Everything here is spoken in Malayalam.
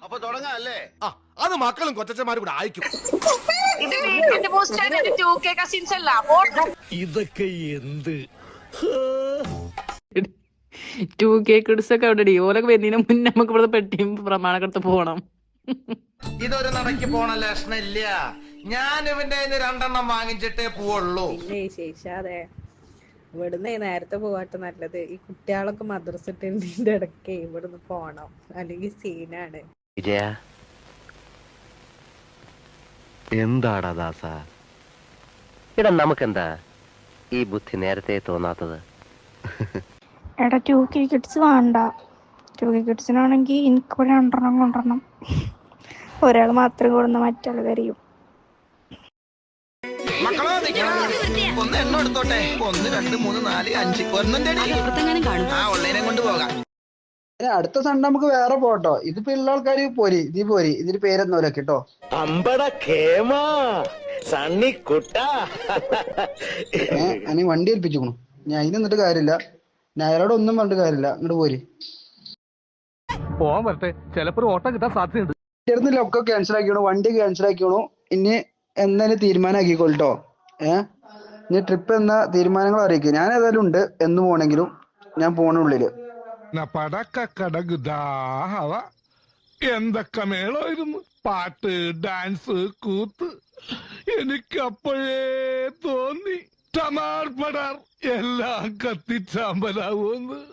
അപ്പൊ തുടങ്ങാല്ലേ? അത് മക്കളും കൊച്ചന്മാരും കൂടെ അയക്കും. ഇത് വീക്കെൻഡ് പോസ്റ്റ് 2K കസിൻസ് അല്ല. ഇതൊക്കെ എന്ത് 2K കിഡ്സ് ഒക്കെ അവിടെ ഓലൊക്കെ വരുന്നതിന് മുന്നേ നമുക്ക് ഇവിടെ പെട്ടിയും പ്രമാണക്കെടുത്ത് പോകണം. ഇതൊരു നടക്ക് പോണ ലക്ഷണില്ല. ഞാൻ ഇവന്റെ 2 വാങ്ങിച്ചിട്ടേ പോവുള്ളൂ. പിന്നെ ശേഷാതെ ഇവിടുന്ന് നേരത്തെ പോവാട്ടെ നല്ലത്. ഈ കുട്ടികളൊക്കെ മദ്രസ ഇട്ടിന്റെ ഇടയ്ക്ക് ഇവിടുന്ന് പോണം, അല്ലെങ്കിൽ സീനാണ്. എന്താടാ ദാസ, ഇടാ നമുക്കെന്താ ഈ ബുദ്ധി നേരത്തെ തോന്നാത്തത്? എടാ 2K കിഡ്സ് വേണ്ട. 2K കിഡ്സിനാണെങ്കിൽ എനിക്ക് 2 കൊണ്ടുവരണം. ഒരാൾ മാത്രം കൊടുന്ന മറ്റാൾ കരയും. മക്കളോ ഒന്ന് എണ്ണം എടുത്തോട്ടെ. 1 2 3 4 5 ഓൺലൈനെ കൊണ്ട് പോകാം. അടുത്ത സൺഡേ നമുക്ക് വേറെ പോട്ടോ. ഇതിപ്പോ ഉള്ള ആൾക്കാര് പോരി, ഇതി പോരി. ഇതിന് പേരെന്നോലെ കേട്ടോ. അനി വണ്ടി ഏൽപ്പിച്ചു. ഞാൻ അതിന് നിന്നിട്ട് കാര്യമില്ല, ഞാൻ അയാളോട് ഒന്നും പറഞ്ഞിട്ട് കാര്യമില്ല. ഇങ്ങോട്ട് പോരി. പോവാൻ വരട്ടെ, ചിലപ്പോ ഓട്ടം കിട്ടാൻ സാധ്യതയുണ്ട്. ചേർന്നില്ല, ഒക്കെ ക്യാൻസൽ ആക്കിയോണു, വണ്ടി ക്യാൻസൽ ആക്കിയോണു. ഇനി എന്തായാലും തീരുമാനമാക്കിക്കോട്ടോ. ഇനി ട്രിപ്പ് എന്ന തീരുമാനങ്ങൾ അറിയിക്കുക. ഞാൻ ഏതായാലും ഉണ്ട്, എന്ന് പോണെങ്കിലും ഞാൻ പോണുള്ളില്. എന്തൊക്കെ മേളായിരുന്നു, പാട്ട്, ഡാൻസ്, കൂത്ത്. എനിക്കപ്പോഴേ തോന്നി ടമാർ പടാർ എല്ലാം കത്തിച്ചാമ്പലാവുമെന്ന്.